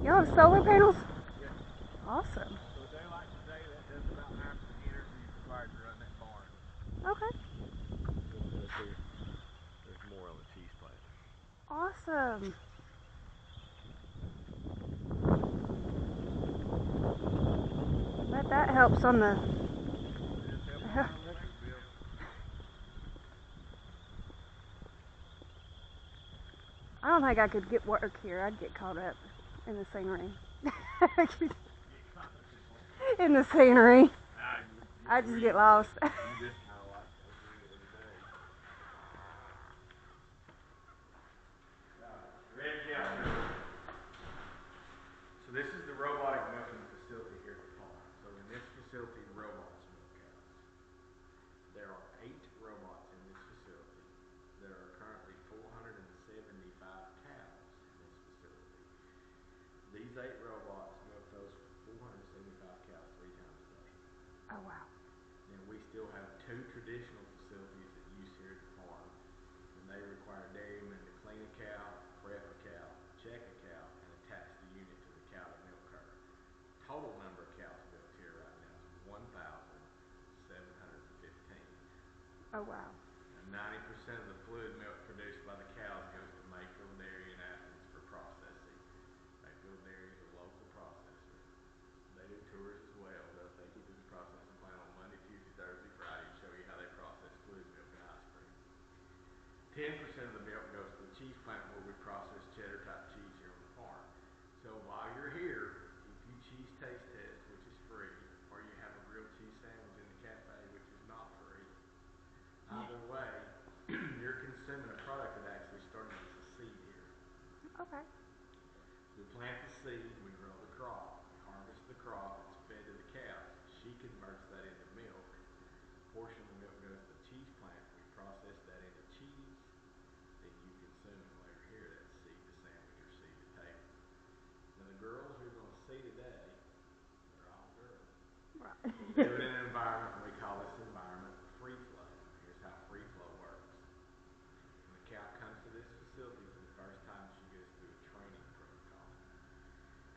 Y'all have solar panels? Yeah. Awesome. So a day like today, that does about 9% energy required to run that barn. Okay. We'll cut up here. There's more on the cheese plant. Awesome. Bet that helps on the. Sure is helping on our electric bill. I don't think I could get work here. I'd get caught up in the scenery. In the scenery. I just get lost. You just kind of like go through it every day. Red cow. So this is the robotic milking facility here at the farm. So in this facility, robots milk cows. There are 8 robots in this facility. There are currently 475 cows in this facility. These 8 robots milk those 475 cows 3 times a day. Oh wow. Then we still have 2 traditional facilities that use here at the farm. And they require dairymen to clean a cow, prep a cow, check a cow, and attach the unit to the cow to milk her. Total number of cows milked here right now is 1,715. Oh wow. And 90% of the fluid milk produced by the cows goes to Mayfield Dairy in Athens for processing. Mayfield Dairy is a local processor. They do tours as well. They'll take you to the processing plant on Monday, Tuesday, Thursday, Friday, and show you how they process fluid milk and ice cream. 10% of the milk goes to the cheese plant where we process cheddar type cheese here on the farm. So while you're here, if you cheese taste test, which is free, or you have a grilled cheese sandwich in the cafe, which is not free, either way, you're consuming a product that actually started as a seed here. Okay. We plant the seed, we grow the crop, we harvest the crop, it's fed to the cows. She converts that into milk. A portion of the milk goes to the cheese plant, we process that into cheese, then you consume it while you're here. That's seed to sandwich or seed to table. Now the girls you're going to see today, they're all girls. Right. They live in an environment, we call this environment free flow. Here's how free flow works. When a cow comes to this facility for the first time, she goes through a training protocol.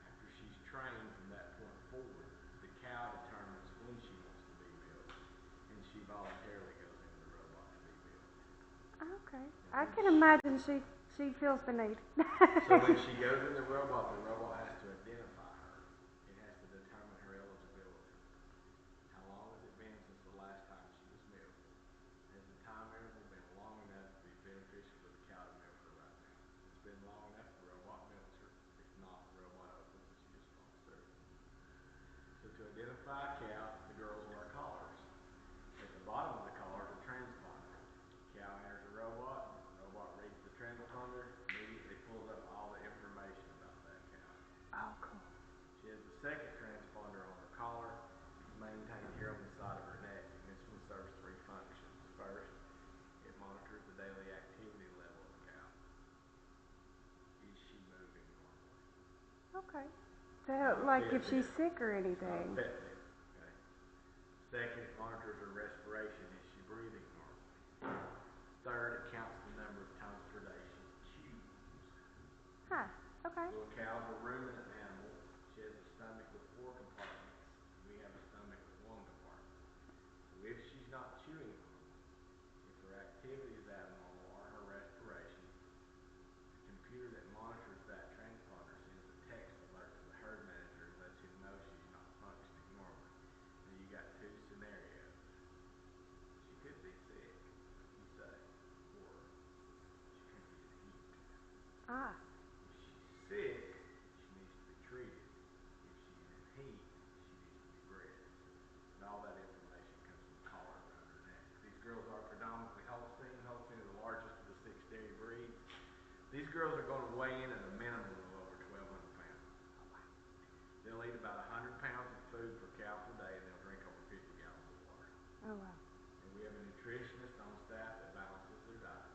After she's trained from that point forward, the cow determines when she wants to be milked, and she voluntarily goes into the robot to be milked. Okay. I can imagine she feels the need. So when she goes in the robot has to identify her. It has to determine her eligibility. How long has it been since the last time she was milked? Has the time interval been long enough to be beneficial to the cow to milk her right now? If it's been long enough, the robot milks her. If not, the robot opens and she just walks through. So to identify a cow, the girls wear collars. At the bottom of the collar is a transponder. Cow enters the robot reads the transponder, immediately pulls up all the information about that cow. Oh, cool. She has the second transponder on her collar. It's maintained here on the side of her neck, and this one serves 3 functions. First, it monitors the daily activity level of the cow. Is she moving normally? Okay. To help, like if she's sick or anything. Pet fit. Okay. Second, it monitors her respiration. Is she breathing normally? Third, it counts the number of times per day she chews. Huh. Okay. So a cow's a ruminant animal. She has a stomach with 4 compartments. We have a stomach with 1 compartment. So if she's not chewing normally, if her activity is abnormal or her respiration, the computer that monitors that transponder sends a text alert to the herd manager and lets him know she's not functioning normally. Now you got 2 scenarios. She could be sick, like you say, or she could be in heat. Ah. If she's sick, she needs to be treated. If she's in heat, she needs to be bred. And all that information comes from the collar around her neck. These girls are predominantly Holstein. Holstein is the largest of the 6 dairy breeds. These girls are going to weigh in at a minimum of over 1,200 pounds. They'll eat about 100 pounds of food per cow per day, and they'll drink over 50 gallons of water. Oh wow. And we have a nutritionist on staff that balances their diet.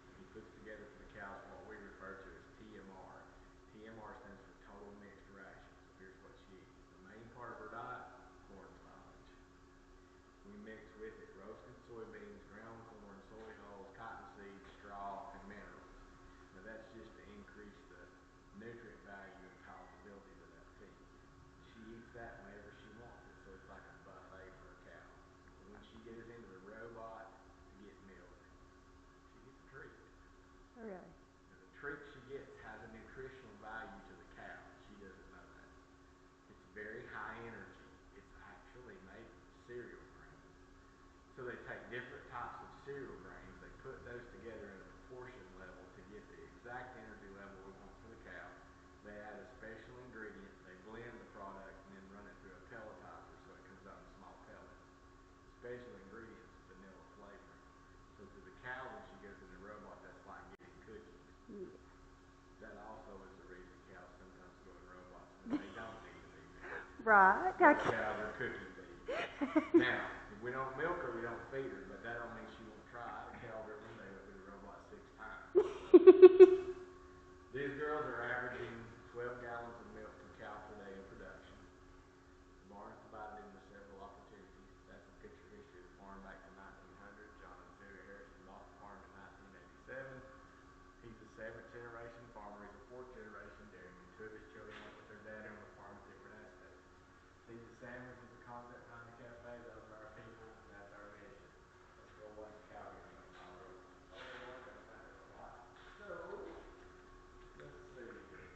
And he puts together for the cows what we refer to as TMR. TMR stands for total mixed ration. So here's what she eats. The main part of her diet, corn silage. We mix with it roasted soybeans, ground corn, soy hulls, cottonseed, straw, and minerals. Now that's just to increase the nutrient value and palatability goes into the robot to get milk, she gets a treat. Really? Now, the treat she gets has a nutritional value to the cow. She doesn't know that. It's very high energy. It's actually made from cereal grains. So they take different types of cereal grains, they put those together in a proportion level to get the exact energy level we want for the cow. They add a special ingredient, they blend the product, and then run it through a pelletizer so it comes out in small pellets. The special ingredient is vanilla flavoring. So to the cow, when she goes in the robot, that's like getting cookies. Yeah. That also is the reason cows sometimes go in robots when they don't need to be milked. Right. Cows are cookie thieves. Now, if we don't milk her, we don't feed her, but that don't mean she won't try. A cow every one day went through the robot 6 times. These girls are averaging 12 gallons of milk per cow per day in production. The barn is divided into several opportunities. That's a picture history of the farm back to 1900. John and Sarah Harrison bought the farm in 1987. He's the 7th generation farmer. He's a 4th generation dairyman. 2 of his children work with their daddy on the farm at different aspects. Caesar Sandwich is the concept behind the cafe. Those are our people, and that's our mission. Let's go watch the cow get milked by the robot. Oh, we're working on that for a while. So, let's see here.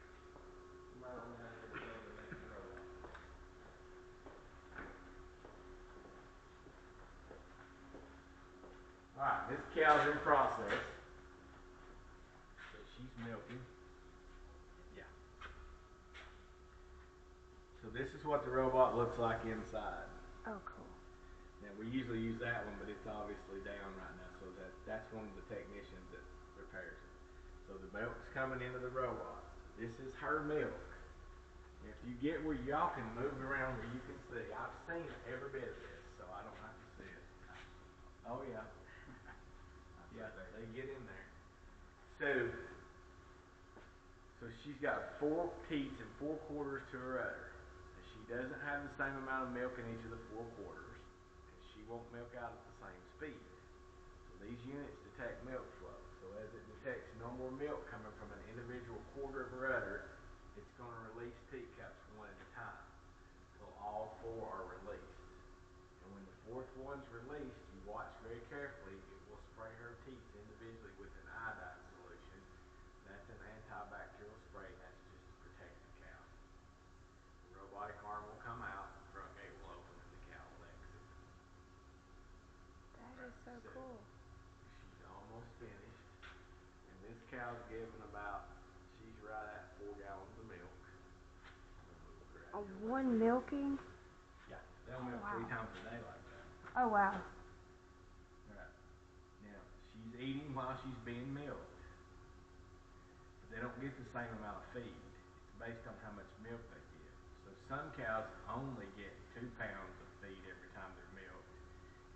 Somebody let me know where to go to the next robot. Alright, this cow's in process. So she's milking. Yeah. So this is what the robot looks like inside. Oh, cool. Now we usually use that one, but it's obviously down right now, so that's one of the technicians that repairs it. So the milk's coming into the robot. This is her milk. If you get where y'all can move around where you can see, I've seen every bit of this, so I don't have to see it. Oh yeah. Yeah, they get in there. So she's got 4 teats and 4 quarters to her udder. And she doesn't have the same amount of milk in each of the 4 quarters, and she won't milk out at the same speed. So these units detect milk flow. So as it detects no more milk coming from an individual quarter of her udder, it's going to release teat cups one at a time until all 4 are released. And when the 4th one's released, you watch very carefully, it will spray her teats individually with an iodine solution. That's an antibacterial spray, and that's just to protect the cow. The robotic arm will come out, the front gate will open, and the cow will exit. That is so cool. She's almost finished. And this cow's giving she's right at 4 gallons of milk. One milking? Yeah, they'll milk 3 times a day like that. Oh, wow. Right. Now, she's eating while she's being milked. But they don't get the same amount of feed. It's based on how much milk they get. So some cows only get 2 pounds of feed every time they're milked.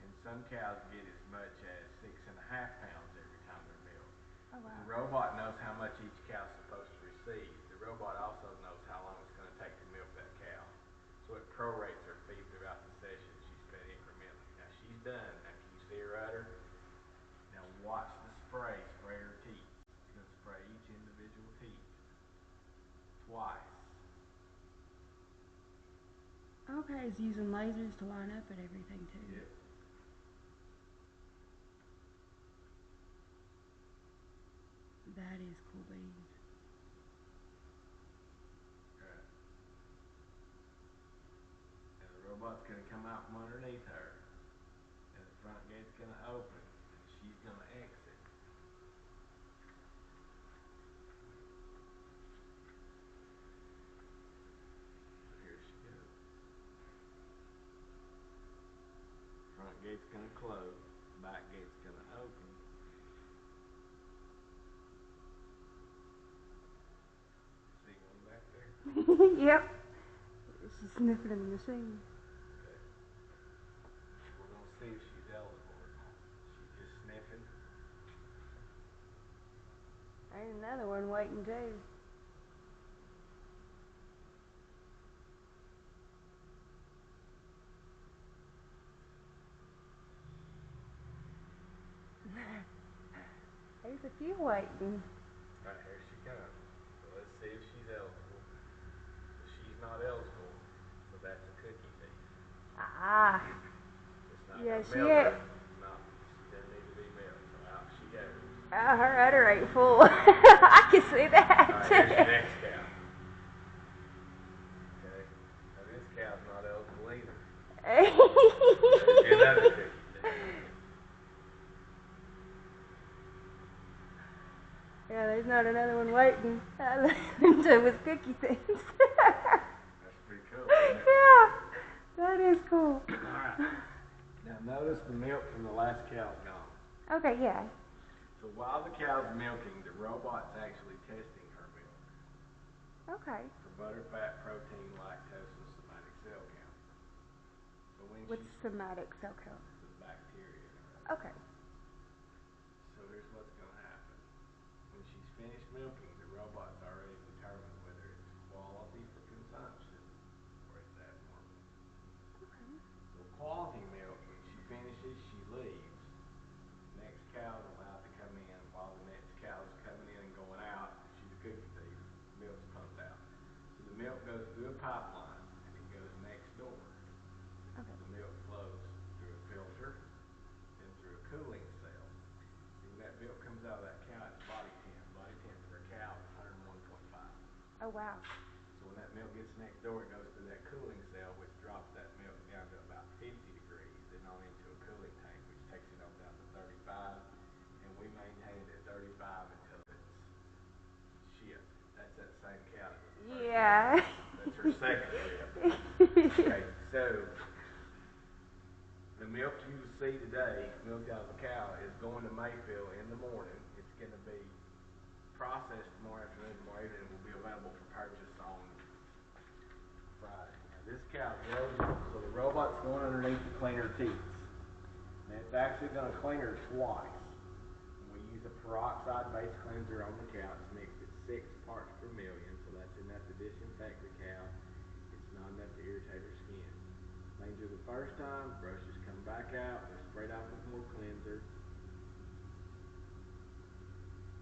And some cows get as much as 6.5 pounds every time they're milked. Oh, wow. The robot knows how much each cow's supposed to receive. The robot also knows how long it's going to take to milk that cow. So it prorates her feed throughout the session. She's fed incrementally. Now she's done. Now can you see her udder? Now watch the spray her teeth. It's going to spray each individual teeth twice. Okay, it's using lasers to line up and everything too. Yep. That is cool beans. Right. And the robot's going to come out from underneath her. And the front gate's going to open. And she's going to exit. So here she goes. Front gate's going to close. Back gate's going to open. See one back there? Yep. She's sniffing in the machine. Okay. We're going to see if she's eligible or not. She's just sniffing. Ain't another one waiting too. There's a few waiting. Right, here she comes. So let's see if she's eligible. So she's not eligible, so that's a cookie thief. Ah. It's Yeah, I she milk ain't. her. No, she doesn't need to be milked, so out she goes. Her udder ain't full. I can see Alright, here's your that. next cow. Okay. Now this cow's not eligible either. There's your another cookie. Yeah, there's not another one waiting. I listened to his cookie things. That's pretty cool, isn't it? Yeah, that is cool. Alright. Now notice the milk from the last cow's gone. Okay, yeah. So while the cow's milking, the robot's actually testing her milk Okay. for butter, fat, protein, lactose, and somatic cell count. So when With she's somatic cell count. the bacteria in her. Okay. So here's what's going to happen. When she's finished milking, the robot's already determined whether it's quality for consumption or it's abnormal. Okay. So quality milk, when she finishes, she leaves. Next cow is allowed to come in. While the next cow is coming in and going out, if she's a cookie thief, milk's pumped out. So the milk goes through a pipeline and it goes next door. Okay. The milk flows through a filter, then through a cooling cell. And when that milk comes out of that cow, it's body temp. Body temp for a cow is 101.5. Oh, wow. So when that milk gets next door, it goes through that cooling cell, which drops that milk down to about 50 degrees, then on into a cooling tank, which takes it on down to 35. And we maintain it at 35 until it's shipped. That's that same cow that was the first Yeah. one. That's her second rib. Okay, so the milk you see today, milked out of the cow, is going to Mayfield in the morning. It's going to be processed tomorrow afternoon, tomorrow evening, and will be available for purchase on Friday. Now this cow grows, so the robot's going underneath to clean her teeth. And it's actually going to clean her twice. And we use a peroxide-based cleanser on the cow. It's mixed at 6 parts per million, so that's enough to disinfect the cow. It's not enough to irritate her skin. Cleans her the first time, brushes come back out, they're sprayed off with more cleanser.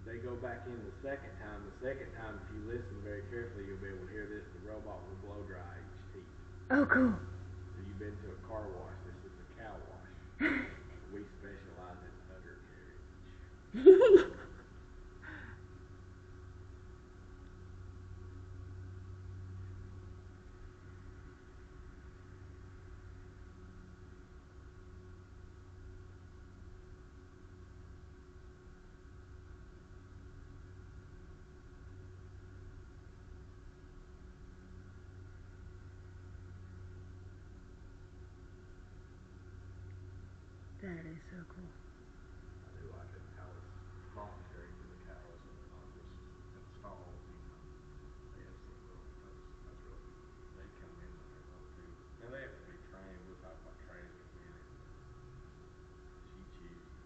They go back in the second time. The second time, if you listen very carefully, you'll be able to hear this. The robot will blow dry each teeth. Oh, cool. So you've been to a car wash. This is a cow wash. We specialize in udder carriage. That is so cool. I do like it how it's voluntary for the cows and not just installed, you know. They have some little, that's really good. They come in when they want to. Now they have to be trained. We'll talk about training in a minute, but she chooses.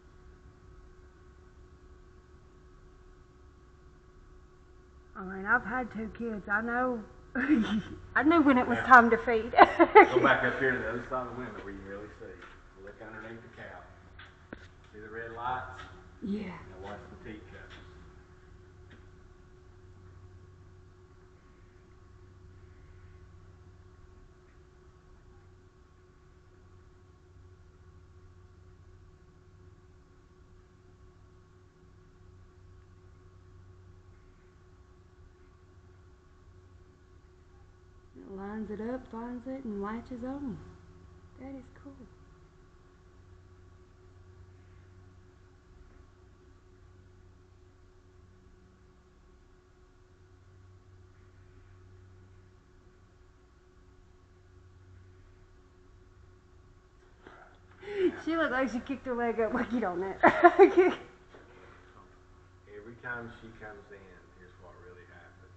I mean, I've had 2 kids. I know. I knew when it was Yeah. time to feed. Go back up here to the other side of the window where you can really see. Look underneath the cow. See the red lights? Yeah. Now watch the teat cups. It lines it up, finds it, and latches on. That is cool. She looked like she kicked her leg up. Like, get on that. Every time she comes in, here's what really happens.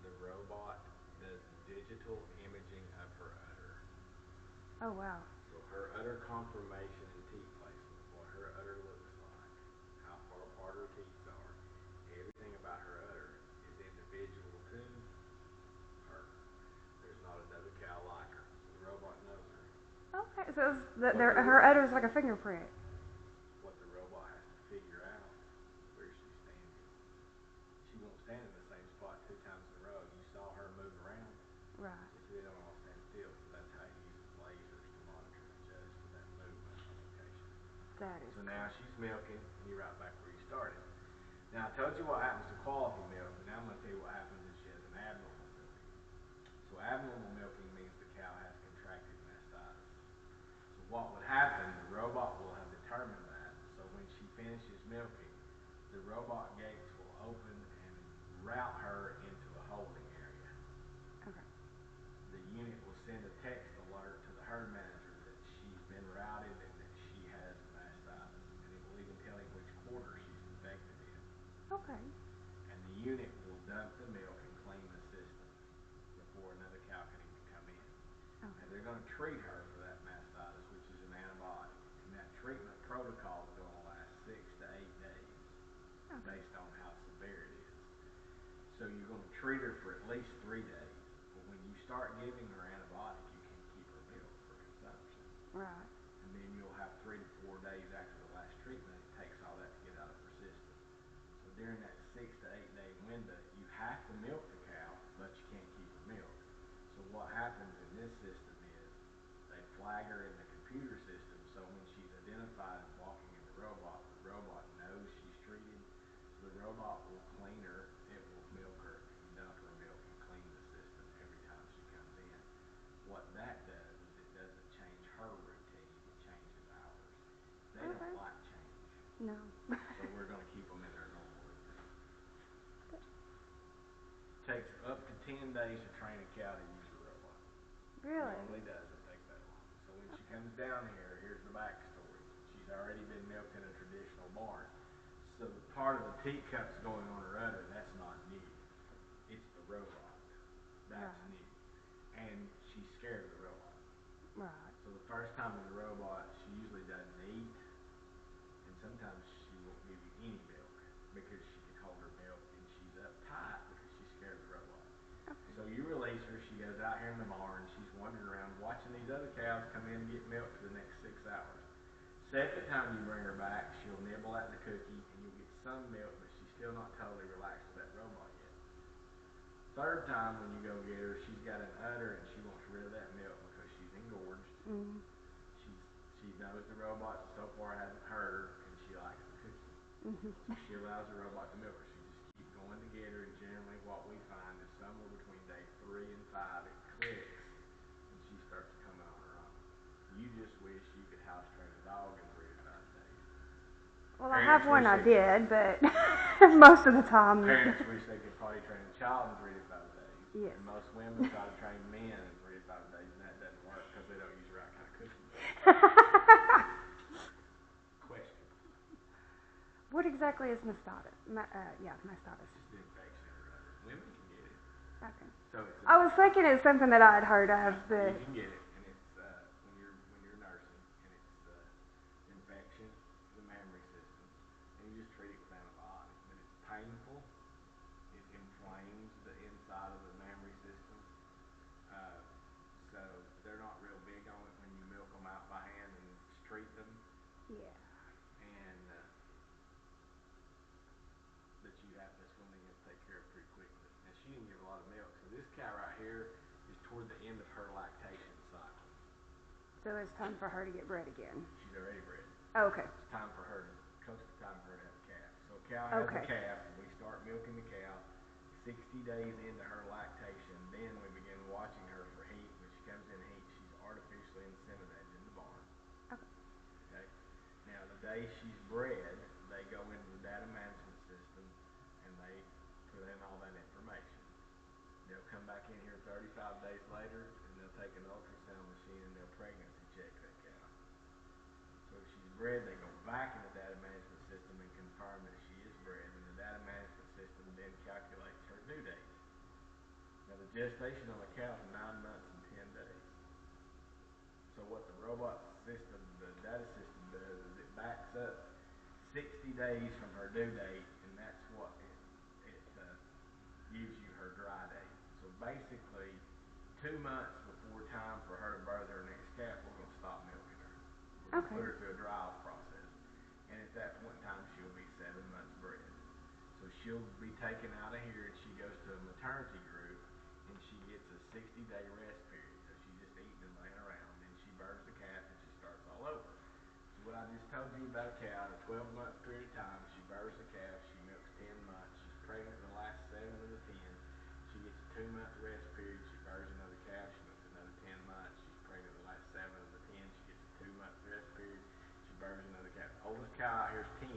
The robot does digital imaging of her udder. Oh, wow. So her udder conformation and teeth placement, what her udder looks like, how far apart her teeth are, everything about her udder is individual to her. There's not another cow like her. So the robot knows her. Okay, so her udder is like a fingerprint. What the robot has to figure out is where she's standing. She won't stand in the same spot 2 times in a row. You saw her move around. Right. So they don't all stand still. So that's how he uses lasers to monitor and adjust for that movement. That is So now she's milking, and you're right back where you started. Now I told you what happens to quality milk, but now I'm going to tell you what happens if she has an abnormal milking. So abnormal milking means the cow has contracted mastitis. So what would happen, the robot will have determined that. So when she finishes milking, the robot gates will open and route her into a holding area. okay. The unit will send a text alert to the herd manager that she's been routed and that she has mastitis. And it will even tell him which quarter she's infected in. Okay. And the unit will dump the milk and clean the system before another cow can even come in. And Okay. they're going to treat her for that mastitis, which is an antibiotic. And that treatment protocol is going to last 6 to 8 days Okay. based on how severe it is. So you're going to treat her for at least 3 days. But when you start giving her antibiotic, you can't keep her milk for consumption. Right. And then you'll have 3 to 4 days after the last treatment. It takes all that to get out of her system. So during that 6 to 8 day window, you have to milk the cow, but you can't keep her milk. So what happens in this system is they flag her in the computer system, so when she's identified as walking in the robot knows she's treated. So the robot will clean her, it will milk her and dump her milk and clean the system every time she comes in. What that does is it doesn't change her routine, it changes ours. They don't Okay. like change, No. so we're going to keep them in their normal routine. Takes up to 10 days to train a cow to use a robot. Really? Normally doesn't take that long. So when she Okay. comes down here, here's the backstory. She's already been milked in a traditional barn. So the part of the teacups going on her udder, that's not new. It's the robot. That's Right. new. And she's scared of the robot. Right. So the first time with the robot, she usually doesn't eat. And sometimes she won't give you any milk because she can hold her milk and she's uptight because she's scared of the robot. Okay. So you release her, she goes out here in the barn, she's wandering around watching these other cows come in and get milk for the next 6 hours. Second time you bring her back, she'll nibble at the cookie and you'll get some milk, but she's still not totally relaxed with that robot yet. Third time when you go get her, she's got an udder and she wants rid of that milk because she's engorged. Mm. She knows the robot so far hasn't hurt her and she likes the cookie. Mhm. So she allows the robot to milk her. She just keep going to get her, and generally what we find is somewhere between day 3 and 5 it clicks and she starts coming on her own. You just wish you could house train a dog in 3 to 5 days. Well, I have one I did, but most of the time. Parents wish they could potty train a child in 3 to 5 days. Yes. And most women try to train men in 3 to 5 days, and that doesn't work because they don't use the right kind of cookie. Question. What exactly is mastitis? Yeah, mastitis. It's just an infection in her udder. Women can get it. Okay. So it's I was thinking it's something that I'd heard of, but you can get it, and it's when you're nursing, and it's infection of the mammary system, and you just treat it with antibiotics. But it's painful. It inflames the inside of the mammary system. Uh, so they're not real big on it when you milk them out by hand and treat them. yeah. And that you have that's one thing you have to take care of pretty quickly. Now she didn't give a lot of milk, so this cow right here is toward the end of her lactation cycle. So it's time for her to get bred again. She's already bred. Okay. It's time for her to close to time for her to have a calf. So a cow has Okay. a calf, and we start milking the cow. 60 days into her lactation, then we begin watching her for heat. When she comes in heat, she's artificially inseminated in the barn. Okay. Okay. Now the day she's bred, they go into the data management system and they put in all that information. They'll come back in here 35 days later and they'll take an ultrasound machine and they'll pregnancy check that cow. So if she's bred, they go back in the data management system and confirm that she is bred, and the data management system then calculates her due date. Now the gestation on a cow is 9 months and 10 days. So what the robot system, the data system does is it backs up 60 days from her due date, and that's what it gives you her dry date. So basically, 2 months before time for her to birth her next calf, we're going to stop milking her. We're going to put her through a dry off process. And at that point in time, she'll be 7 months bred. So she'll be taken out of here and she goes to a maternity group and she gets a 60-day rest period. So she's just eating and laying around. Then she births the calf and she starts all over. So what I just told you about a cow in a 12-month period of time. She births a calf. She milks 10 months. She's pregnant in the last 7 of the 10. She gets a 2-month rest period. She births another calf. She milks another 10 months. She's pregnant in the last 7 of the 10. She gets a 2-month rest period. She births another calf. Oldest cow out here is 10.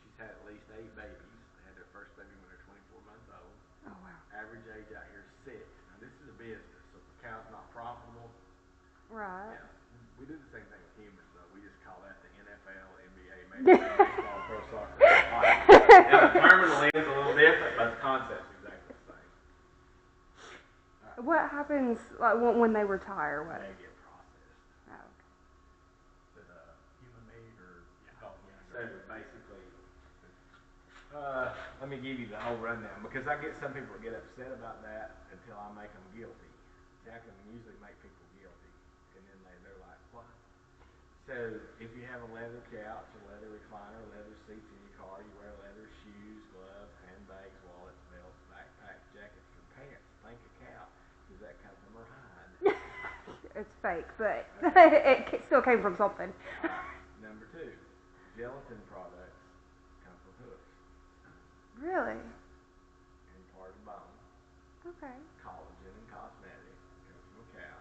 She's had at least 8 babies. They had their first baby when they're 24 months old. Oh, wow. Average age out here is 6. Now, this is a business, so if a cow's not profitable, Right. yeah, we do the same thing with humans, though. We just call that the NFL, NBA, Major League Baseball, pro soccer. Yeah, the terminal is a little different, but the concept's exactly the same. What happens like when they retire? What? They get processed. Oh, okay. Is it human meat or dog meat? So basically, let me give you the whole rundown, because I get some people that get upset about that until I make them guilty. See, I can usually make people guilty, and then they're like, what? So if you have a leather couch, a leather recliner, leather seats in your car, you wear leather shoes, gloves, handbags, wallets, belts, backpacks, jackets, and pants. Think a cow. Does that come from her hide? It's fake, but it still came from something. Number 2, gelatin products come from hoofs. Really? And part of bone. Okay. Collagen and cosmetics comes from a cow.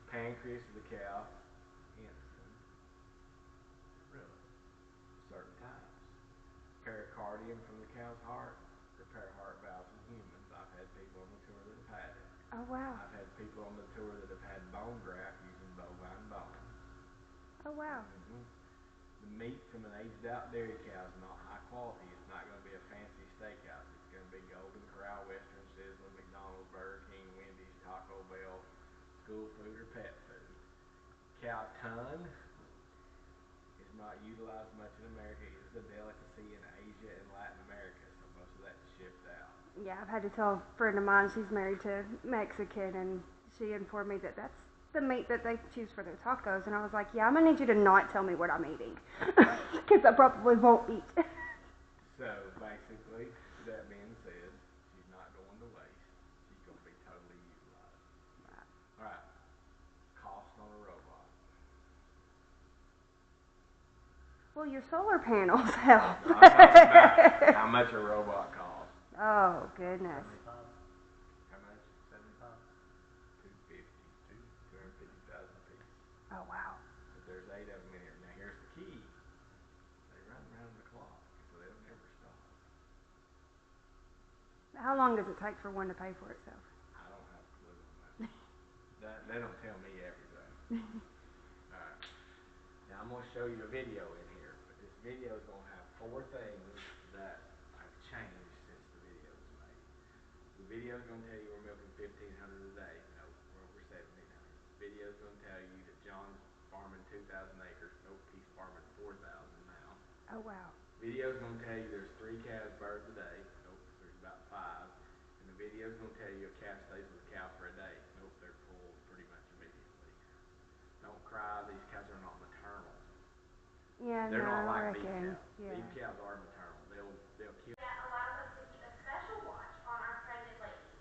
Pancreas of the cow, insulin, Really? certain times. Pericardium from the cow's heart, repair heart valves in humans. I've had people on the tour that have had it. Oh, wow. I've had people on the tour that have had bone graft using bovine bone. Oh, wow. The meat from an aged out dairy cow is not high quality. It's not going to be a fancy steakhouse. It's going to be Golden Corral, Western Sizzler, McDonald's, Burger King, Wendy's, Taco Bell, school food, or pet food. Cow tongue is not utilized much in America. It is a delicacy in Asia and Latin America, so most of that's shipped out. Yeah, I've had to tell a friend of mine, she's married to Mexican, and she informed me that that's the meat that they choose for their tacos. And I was like, yeah, I'm going to need you to not tell me what I'm eating, because I probably won't eat. So basically, that being said, she's not going to waste. She's going to be totally utilized. All right. Cost on a robot. Well, your solar panels help. I'm talking about how much a robot costs. Oh, goodness. 75? How much? 75? 250. 250,000 a piece. Oh, wow. But there's 8 of them in here. Now here's the key. They run around the clock, so they'll never stop. How long does it take for one to pay for itself? I don't have a clue on that. They don't tell me everything. Alright. Now I'm going to show you a video in here, but this video is going to have 4 things that have changed since the video was made. The video is going to tell you we're milking 1,500 a day. No, we're over 1,700. The video is going to tell you that John's farming 2,000 acres. Nope, he's farming 4,000 now. Oh, wow. Video is going to tell you there's 3 calves birthed a day. Nope, there's about 5. And the video is going to tell you a calf stays with a cow for a day. Nope, they're pulled pretty much immediately. Don't cry, these cows are not maternal. Yeah, They're no, not I like beef reckon. cows. Yeah. Beef cows are maternal. They'll kill. That allows us to keep a special watch on our pregnant ladies,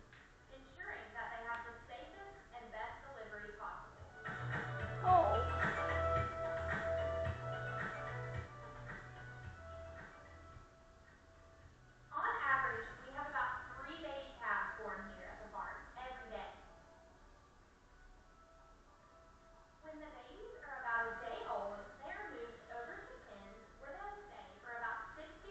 ensuring that they have the safest and best delivery possible. Oh. On average, we have about 3 baby calves born here at the farm every day. When the babies are about a day old, they are moved over to pens where they'll stay for about 6 to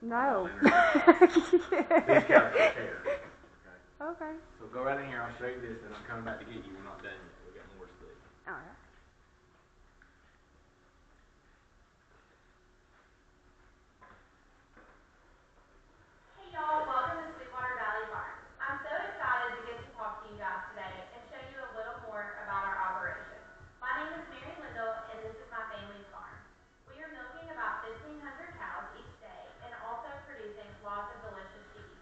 No. These cows take care. Okay. Okay. So go right in here. I'll show you this, and I'm coming back to get you. We're not done yet. We got more to see. All right. Hey y'all, welcome to Sweetwater Valley Farm. I'm so excited to get to talk to you guys today and show you a little more about our operation. My name is Mary Lindell and this is my family's farm. We are milking about 1,500 cows each day and also producing lots of delicious cheese.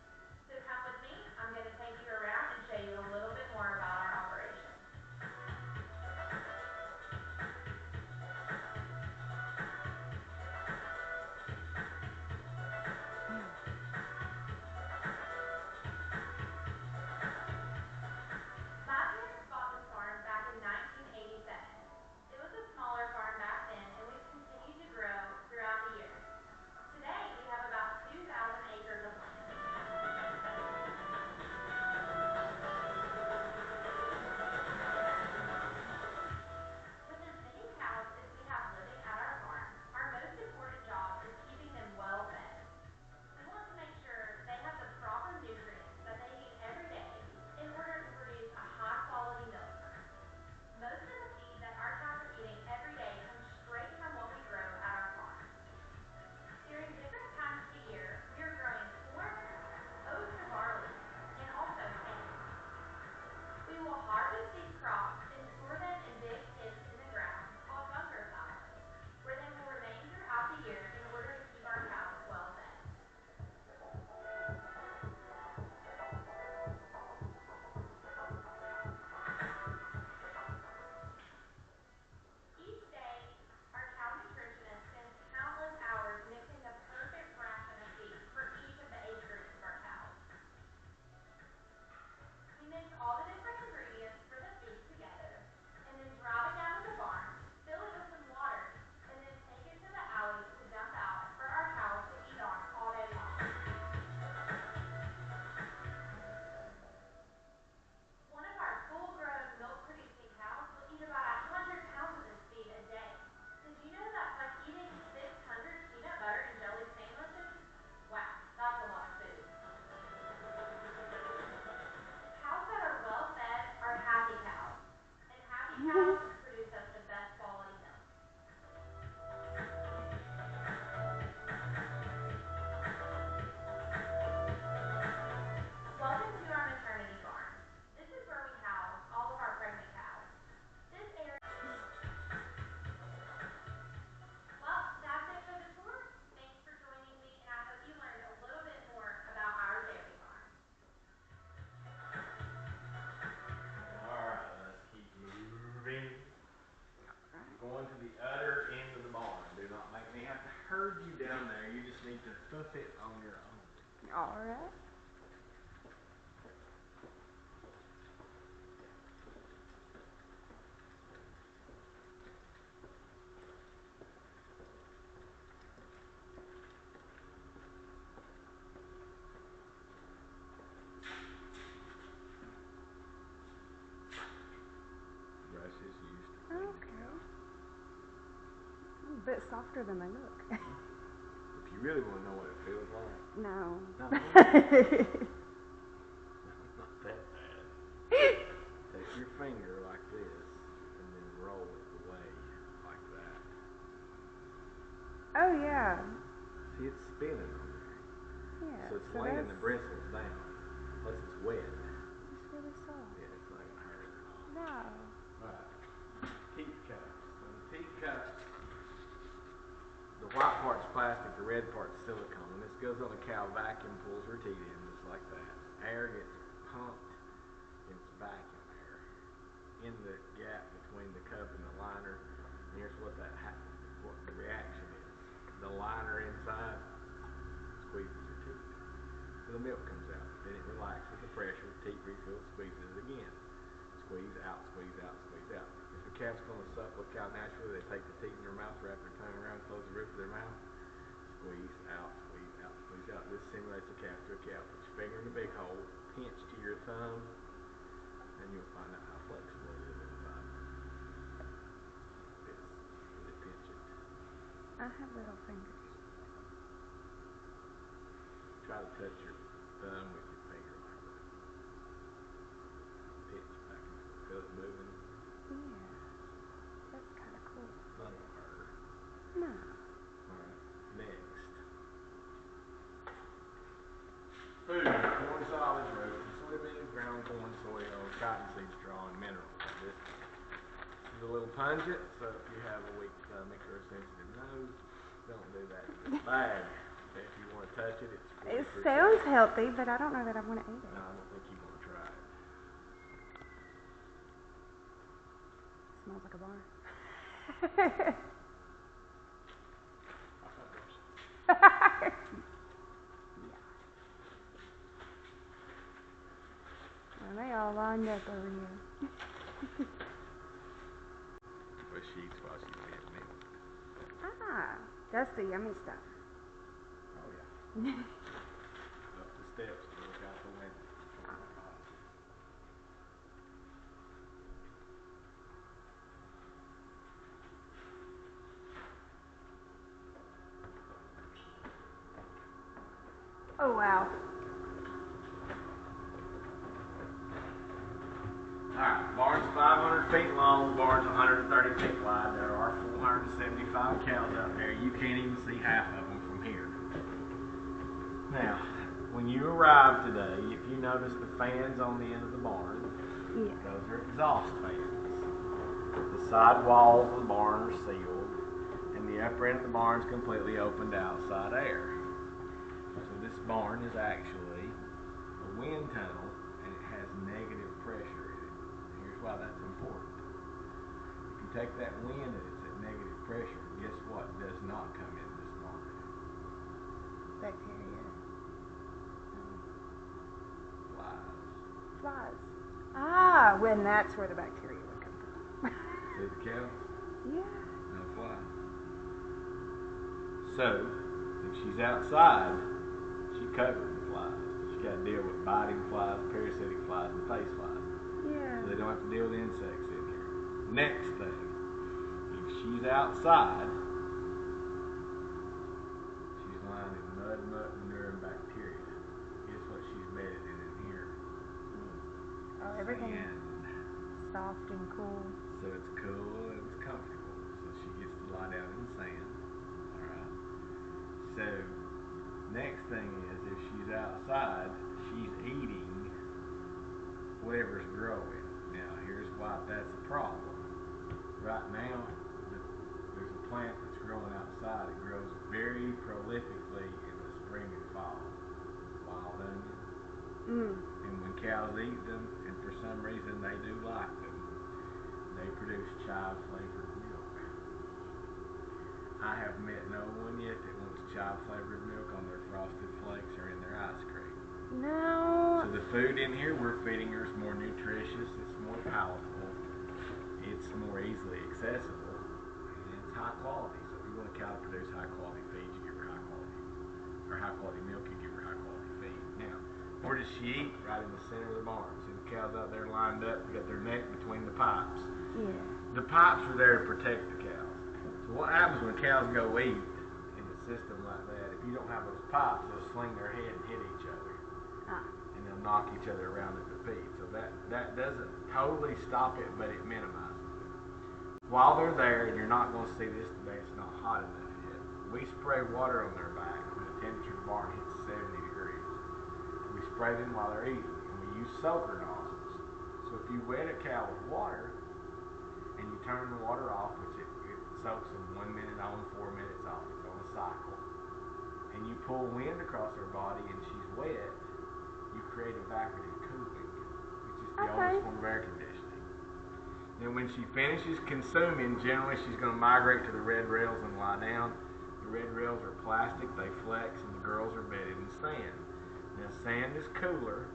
So come with me, I'm going to take you around and show you a little bit more about our operation. My parents bought this farm back in 1987. It was a smaller farm back then and we've continued to grow throughout the years. Today we have about 2,000 acres of land. With as many cows as we have living at our farm, our most important job is keeping them well fed. We want to make sure they have the proper nutrients that they need every day in order to produce a high quality milk. Most of the feed that our cows are eating every day comes straight from what we grow at our farm. During different times of the year, we are growing corn, oats or barley, and also hay. We will harvest these crops and store them in big pits in the ground called bunker silos, where they will remain throughout the year in order to keep our cows well fed. Each day, our cow nutritionist spends countless hours mixing the perfect fraction of feed for each of the age groups of our cows. We mix all the different ingredients for the feed together and then drive it down to the barn, fill it with some water, and then take it to the alley to dump out for our cows to eat on all day long. One of our full-grown milk-producing cows will eat about 100 pounds of this feed a day. Did you know that's like eating 600 peanut butter and jelly sandwiches? Wow, that's a lot of food. Cows that are well fed are happy cows, and happy cows produce us the best quality milk. Welcome to our maternity barn. This is where we house all of our pregnant cows. This area. Well, that's it for the tour. Thanks for joining me, and I hope you learned a little bit more about our dairy farm. Alright, let's keep moving. Going to the other end of the barn. Do not make me have to herd you down there. You just need to hoof it on your own. All right. Brush is used to clean the Okay. cow. A bit softer than they look. If you really want to know what it feels like, No. no, not that bad. Take your finger like this and then roll it away like that. Oh yeah. See, it's spinning on there. Yeah. So it's laying the bristles down. Plus it's wet. It's really soft. Yeah, it's not gonna hurt at all. No. Alright. Teat cups. So the teat cups, the white part's plastic, the red part's silicone. This goes on a cow vacuum, pulls her teat in just like that. Air gets pumped, and it's vacuum air in the gap between the cup and the liner. And here's what what the reaction is. The liner inside squeezes her teat. So the milk comes out. Then it relaxes the pressure, teat refills, squeezes again. Squeeze out, squeeze out, squeeze out. If a calf's going to suck with cow naturally, they take the teat in their mouth, wrap their tongue around, close the roof of their mouth, squeeze out, squeeze out, squeeze out. This simulates a calf to a cow. Put your finger in the big hole, pinch to your thumb, and you'll find out how flexible it is inside. This, when it pinches. I have little fingers. Try to touch your thumb with your finger like that. Pitch back and forth. Feel it moving? Yeah. That's kind of cool. Not gonna hurt. No. Alright, next. Food, corn solids, roasted soybeans, ground corn, soy oil, cottonseed straw, and minerals. This is a little pungent, so if you have a weak stomach or a sensitive nose, don't do that to this bag. If you want to touch it, it's 40%. It sounds healthy, but I don't know that I want to eat it. No, I don't think you want to try it. Smells like a barn. I thought it was. Well, they all lined up over here. But she's while she's being milked. Ah, that's the yummy stuff. Oh, yeah. Up the steps and look out the window. Oh, wow. Alright, barn's 500 feet long, the barn's 130 feet wide. There are 475 cows out there. You can't even see half of them from here. Now, when you arrive today, if you notice the fans on the end of the barn, Yeah. those are exhaust fans. The side walls of the barn are sealed, and the upper end of the barn is completely open to outside air. So this barn is actually a wind tunnel, and it has negative pressure in it. Here's why that's important. If you take that wind and it's at negative pressure, guess what does not come in this barn? Bacteria. Flies. Flies. Ah, when that's where the bacteria would come from. See the cows? Yeah. No flies. So, if she's outside, she's covered in flies. She got to deal with biting flies, parasitic flies, and face flies. Yeah. So they don't have to deal with insects in here. Next thing, if she's outside, she's lying in mud, muck, manure, and bacteria. Guess what she's bedded in here? Oh, everything Sand. soft and cool. So it's cool and it's comfortable. So she gets to lie down in the sand. Alright. So next thing is if she's outside, she's eating whatever's growing. Now here's why that's a problem. Right now, there's a plant that's growing outside. It grows very prolifically in the spring and fall. Wild onion. And when cows eat them, and for some reason they do like them, they produce chive-flavored milk. I have met no one yet that wants chive-flavored milk on their Frosted Flakes or in their ice cream. No. So the food in here we're feeding her is more nutritious, it's more palatable, it's more easily accessible, and it's high quality. So if you want a cow to produce high quality feed, you give her high quality, or high quality milk, you give her high quality feed. Now, where does she eat? Right in the center of the barn. See the cows out there lined up, they got their neck between the pipes. Yeah. The pipes are there to protect the cows. So what happens when cows go eat in a system like that, if you don't have those pipes, they'll sling their head and hit each other. Ah. And they'll knock each other around at the feet. So that doesn't totally stop it, but it minimizes it. While they're there, and you're not going to see this today, it's not hot enough yet, we spray water on their back when the temperature of the barn hits 70 degrees. We spray them while they're eating, and we use soaker nozzles. So if you wet a cow with water, and you turn the water off, which it soaks them 1 minute on, 4 minutes off, it's on a cycle, and you pull wind across her body and she's wet, you create evaporative cooling, which is the oldest form of air conditioning. Then when she finishes consuming, generally she's going to migrate to the red rails and lie down. The red rails are plastic, they flex, and the girls are bedded in sand. Now sand is cooler,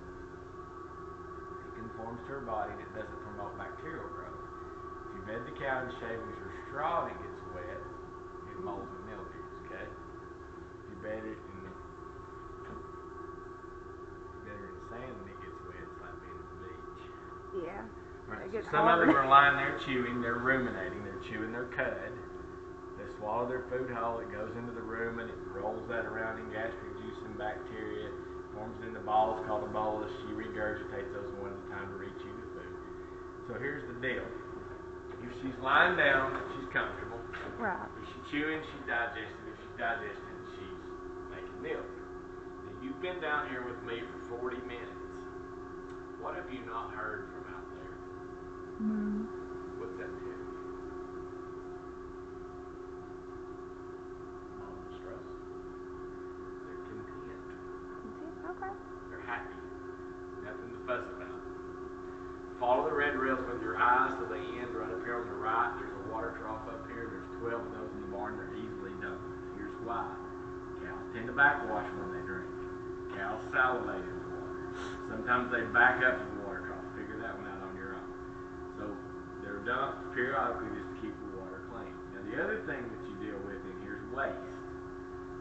it conforms to her body, and it doesn't promote bacterial growth. If you bed the cow in shavings or straw and it gets wet, it molds and mildews, okay? If you bed it in sand and it gets wet, it's like being at the beach. Yeah. Right. It So gets some of hard. them are lying there chewing, they're ruminating, they're chewing their cud. They swallow their food whole, it goes into the rumen, it rolls that around in gastric juice and some bacteria, forms into balls called a bolus. She regurgitates those one at a time to reach you the food. So here's the deal. If she's lying down, she's comfortable. Right. If she's chewing, she's digesting. If she's digesting, she's making milk. Now, you've been down here with me for 40 minutes. What have you not heard from out there? Mm. What's that tell you? Stress. They're content. Okay. They're happy. Nothing to fuss about. Follow the red rails with your eyes to the end, right up here on the right. There's a water trough up here. There's 12 of those in the barn. They're easily done. Here's why. Cows tend to backwash when they drink. Cows salivate in the water. Sometimes they back up to the water trough. Figure that one out on your own. So they're dumped periodically just to keep the water clean. Now the other thing that you deal with in here is waste.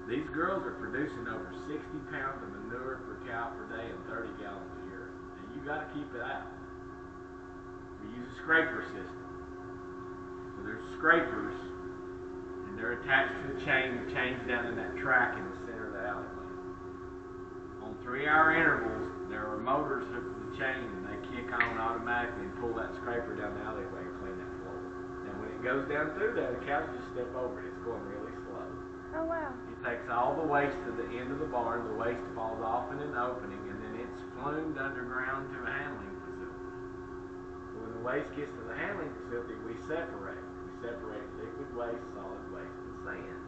These girls are producing over 60 pounds of manure per cow per day and 30 gallons of urine. And you got to keep it out. We use a scraper system. So there's scrapers, and they're attached to the chain. The chain's down in that track in the center of the alleyway. On 3-hour intervals, there are motors hooked to the chain, and they kick on automatically and pull that scraper down the alleyway and clean that floor. Now when it goes down through there, the cows just step over it. It's going really slow. Oh wow. It takes all the waste to the end of the barn. The waste falls off in an opening, and then it's flumed underground to a handling facility. When the waste gets to the handling facility, we separate. We separate liquid waste, solid waste, and sand.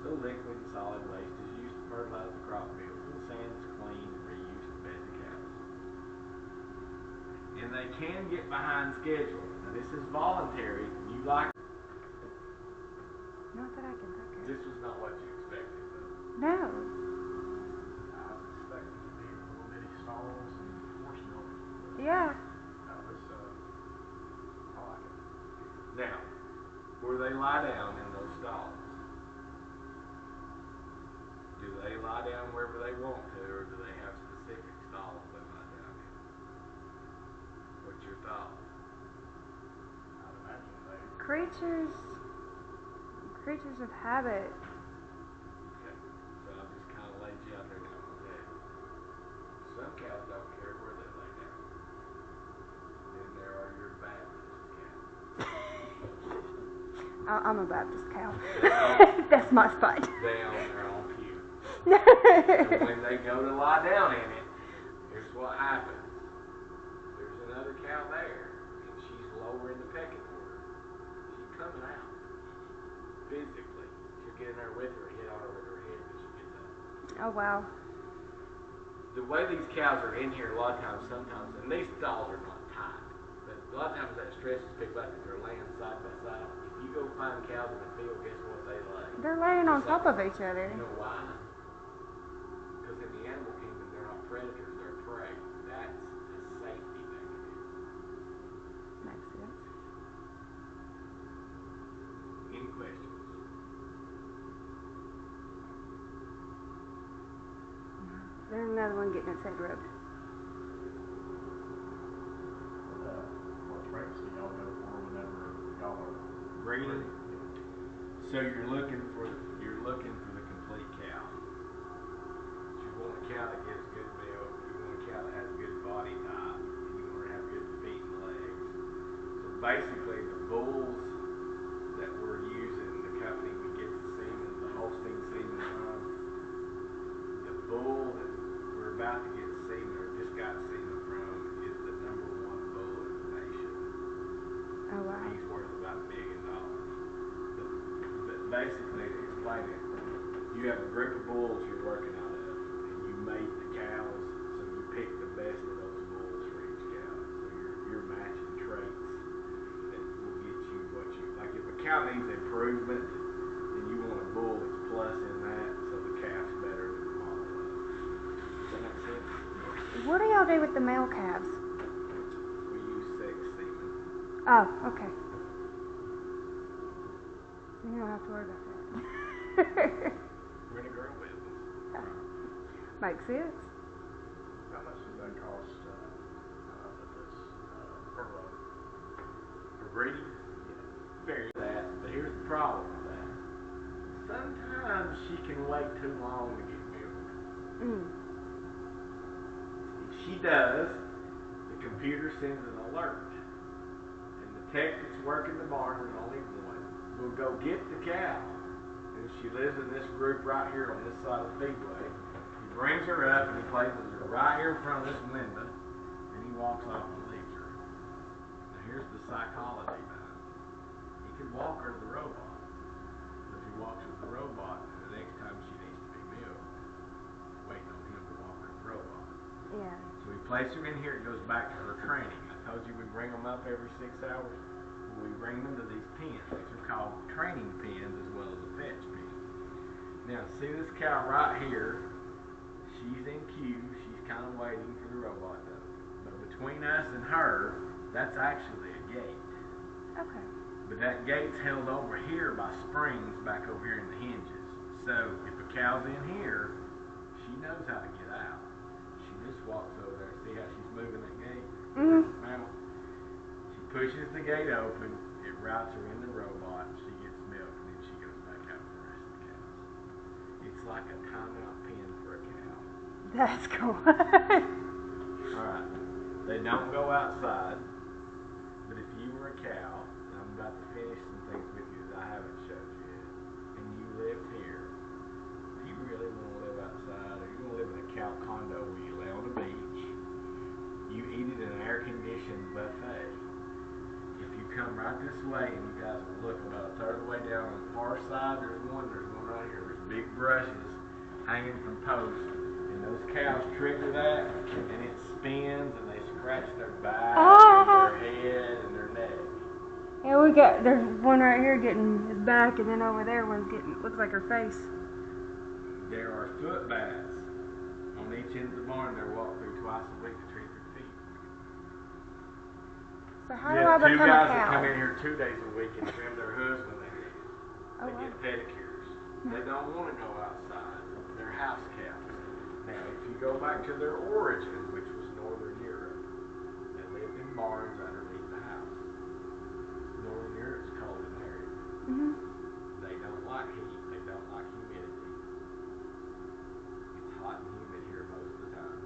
So liquid and solid waste is used to fertilize the crop fields, and sand is clean and reused to bed the cows. And they can get behind schedule. Now this is voluntary. You like Not that I can think of. this was not what you expected, though. No. I was expecting to be in little bitty stalls and horse milk. Yeah. Now this, I like it. Now, where they lie down in those stalls, do they lie down wherever they want to, or do they have specific stalls they lie down in? What's your thought? I'd imagine they. Creatures of habit. Okay, so I just kind of laid you out there now. Okay. Some cows don't care where they lay down. Then there are your Baptist cows. I'm a Baptist cow. They That's my spot. own their own pew. And when they go to lie down in it, here's what happens. There's another cow there, and she's lower in the pecking order. She's coming out. Physically. She'll get in there with her, hit on her with her head when she gets up. Oh wow. The way these cows are in here, a lot of times, sometimes, and these stalls are not tight, but a lot of times that stress is picked up if they're laying side by side. If you go find cows in the field, guess what they lay? They're laying on top of each other. You know why? Because in the animal kingdom, they're not predators, they're prey. That's a safety mechanism. Makes sense. Any questions? There's another one getting its head rubbed. What traits do y'all go for whenever y'all are Breeding. So you're looking for the complete cow. You want a cow that gives good milk. You want a cow that has good body type. And you want to have good feet and legs. So basically, the bulls that we're using, the company we get the semen, the Holstein semen from, the bull that we're about to get semen or just got semen from is the #1 bull in the nation. Oh wow. He's worth about $1 million. But basically, to explain it, you have a group of bulls you're working out of, and you mate the cows, so you pick the best of those bulls for each cow. So you're matching traits that will get you what you like. If a cow needs improvement, then you want a bull that's plus in that, so the calf's better than the mama was. Does that make sense? What do y'all do with the male calves? We use sex semen. Oh, okay. You don't have to worry about that. We're in a girl business. Makes sense. How much does that cost with this per load? For breeding? Very that, but here's the problem with that. Sometimes she can wait too long to get milk. Mm. If she does, the computer sends an alert. And the tech that's working the barn, there's only one, will go get the cow. And she lives in this group right here on this side of the feedway. He brings her up and he places her right here in front of this window. And he walks off and leaves her. Now here's the psychology behind it. He could walk her to the robot. But if he walks her to the robot, the next time she needs to be milked, waiting on him to walk her to the robot. Yeah. So we place her in here, it goes back to her training. I told you we bring them up every 6 hours. We bring them to these pens. These are called training pens as well as a fetch pen. Now, see this cow right here? She's in queue. She's kind of waiting for the robot to open. But between us and her, that's actually a gate. Okay. But that gate's held over here by springs back over here in the hinges. So if a cow's in here, she knows how to get out. She just walks over there. See how she's moving that gate? Mhm. Now, she pushes the gate open. It routes her in the robot. She gets milk, and then she goes back out with the rest of the cows. It's like a timeout pen for a cow. That's cool. All right. They don't go outside. But if you were a cow, and I'm about to finish some things with you that I haven't showed you yet, and you lived here, do you really want to live outside, or you want to live in a cow condo where you lay on the beach, you eat at an air-conditioned buffet? If you come right this way, and you guys will look about a third of the way down on the far side, there's one right here. There's big brushes hanging from posts, and those cows trigger that, and it spins, and they scratch their back, and their head, and their neck. Yeah, there's one right here getting his back, and then over there one's getting, looks like her face. There are foot baths on each end of the barn. They're walked through twice a week to treat their feet. So how We do I have two become guys a that cow? come in here 2 days a week and trim their hooves when they leave. Oh, They wow. get pedicures. They don't want to go outside. They're house cows. Now, if you go back to their origin, which was Northern Europe, they lived in barns underneath the house. Northern Europe's cold and arid. Mhm. They don't like heat. They don't like humidity. It's hot and humid here most of the time.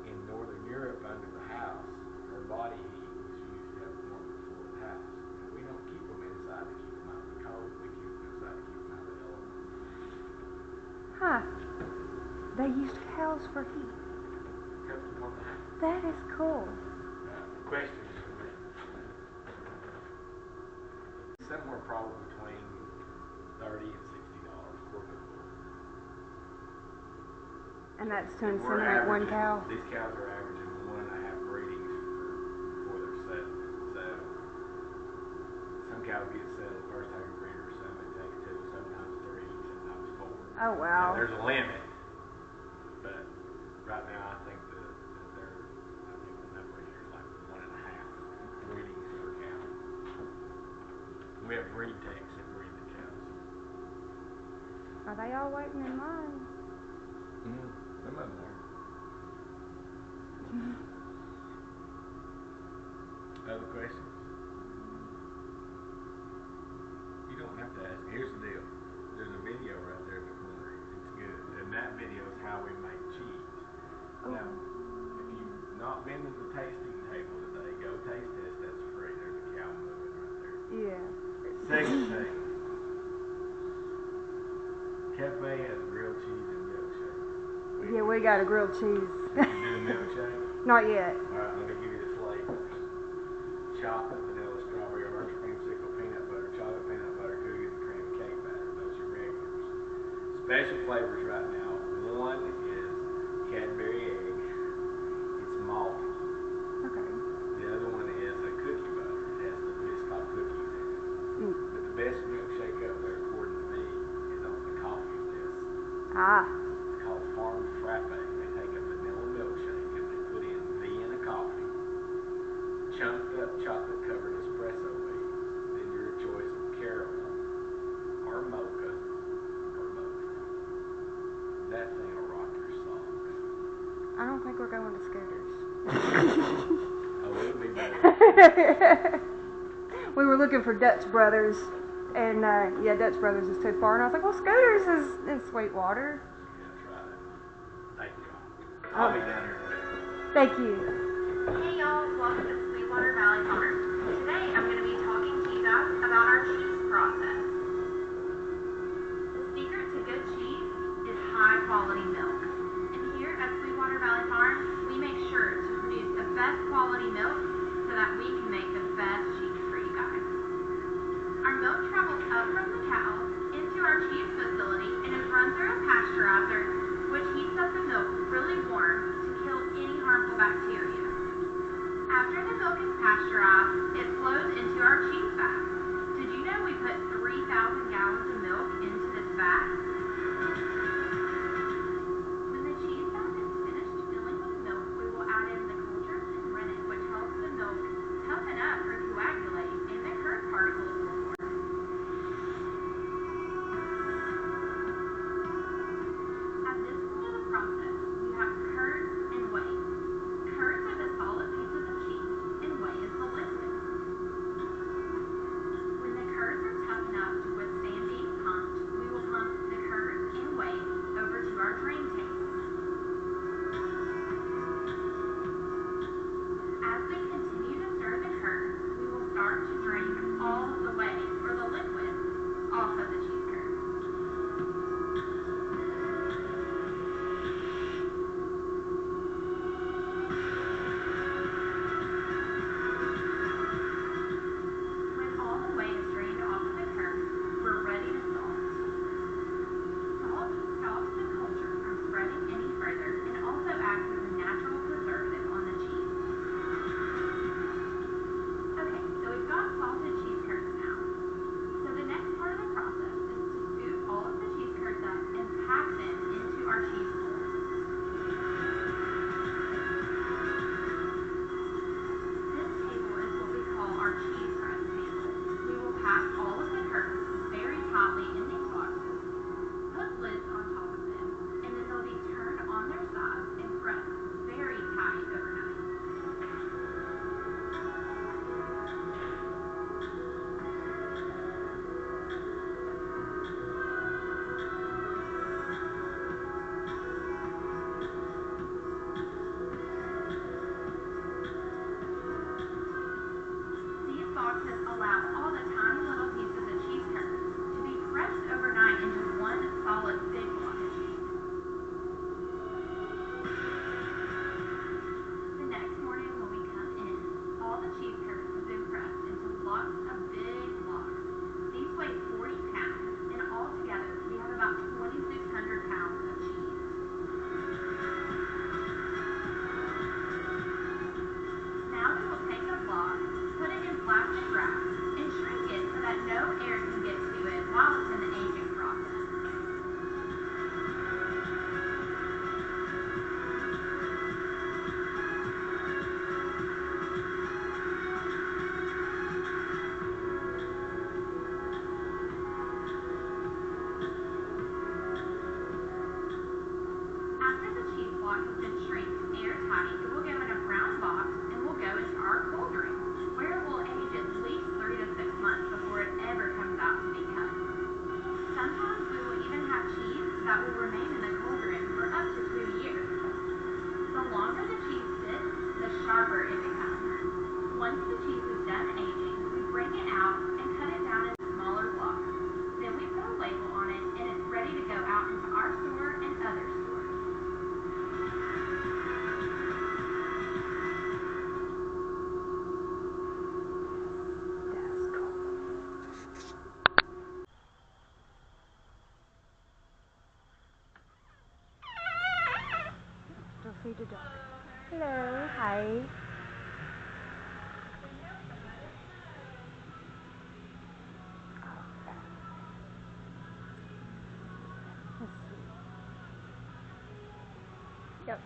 In Northern Europe, under the house, her body heat was used to help warm the floor of the house. Now, we don't keep them inside to keep them out of the cold. We keep them inside to keep them out of the elements. Huh. They used cows for heat. Help them warm the house. That is cool. Questions for me? Somewhere probably between $30 and $60 for a good bull. And that's to And we're inseminate one averaging- cow. These cows are averaging 1.5 breedings before they're settled. So some cows get settled first time a breeder, some it takes 2, sometimes 3, sometimes 4. Oh, wow. Now, there's a limit, but right now I think the number here is like 1.5 breedings per cow. We have breed techs that breed the cows. Are they all waiting in line? Some of them are. Other questions? You don't have to ask. Here's the deal. There's a video right there in the corner. It's good. And that video is how we make cheese. Oh. Now, if you've not been to the tasting table today, go taste test. That's free. There's a cow moving right there. Yeah. Second thing. Cafe has grilled cheese and milkshake. Yeah, we got a grilled cheese. You do a milkshake? Not yet. Alright, let me give you the flavors. Chocolate, vanilla, strawberry, orange creamsicle, peanut butter, chocolate, peanut butter, cookies, and cream, and cake batter. Those are regulars. Special flavors right now. One is Cadbury egg. It's malty. Okay. The other one is a cookie butter. It has the Biscoff cookies in it. Mm. But the best milkshake up there, according to me, is on the coffee list. Ah. It's called Farm Frappe. They take a vanilla milkshake and they put in Vienna coffee, chunked up chocolate covered espresso bean, then your choice of caramel or mocha or both. That thing will rock your socks. I don't think we're going to Scooters. Oh, it'll be better. We were looking for Dutch Brothers, and yeah, Dutch Brothers is too far. And I was like, well, Scooters is in Sweetwater. Yeah, try it. Thank you. I'll be down here. Thank you. Hey y'all, welcome to Sweetwater Valley Farm. Today I'm going to be talking to you guys about our cheese process. The secret to good cheese is high quality milk. And here at Sweetwater Valley Farm, we make sure to produce the best quality milk so that we can make the best cheese for you guys. Our milk travels up from the cows into our cheese facility and is run through a pasteurizer, which heats up the milk really warm to kill any harmful bacteria. After the milk is pasteurized, it flows into our cheese vat. Did you know we put 3,000 gallons of milk into this vat? When the cheese vat is finished filling with milk, we will add in the cultures and rennet, which helps the milk toughen up or coagulate, and the curd particles will form. At this point of the process, we have curds and whey. Curds are the solid pieces of cheese, and whey is the liquid. When the curds are tough enough to withstand being pumped, we will pump the curds and whey over to our drain table. As we continue to stir the curds, we will start to drain all of the whey, or the liquid, off of the cheese curds. When all the whey is drained off of the curd, we're ready to salt. Salt stops the culture from spreading any further and also acts as a natural preservative on the cheese. Okay, so we've got salted cheese curds now. So the next part of the process is to scoop all of the cheese curds up and pack them into our cheese molds. This table is what we call our cheese press table. We will pack all of the curds very tightly in these boxes, put lids on top of them, and then they'll be turned on their sides and pressed very tight overnight. These boxes allow all the tiny little pieces of cheese curds to be pressed overnight into one solid big block of cheese. The next morning when we come in, all the cheese curds have been pressed into lots of big blocks. These weigh 40 pounds, and altogether we have about 2,600 pounds of cheese. Now we will take a block, put it in plastic wrap, and shrink it so that no air can get to it while it's in the aging process. After the cheese block has been shrinked airtight, it will go in a brown box and will go into our cold room, where it will age at least 3 to 6 months before it ever comes out to be cut. Sometimes we will even have cheese that will remain in the cold room for up to 2 years. The longer the cheese sits, the sharper it becomes. Once the cheese is done aging, we bring it out and cut it down into smaller blocks. Then we put a label on it and it's ready to go out into our store and other stores. That's cool. Go feed the dog. Hello. Hi. Okay. Let's see. Yep.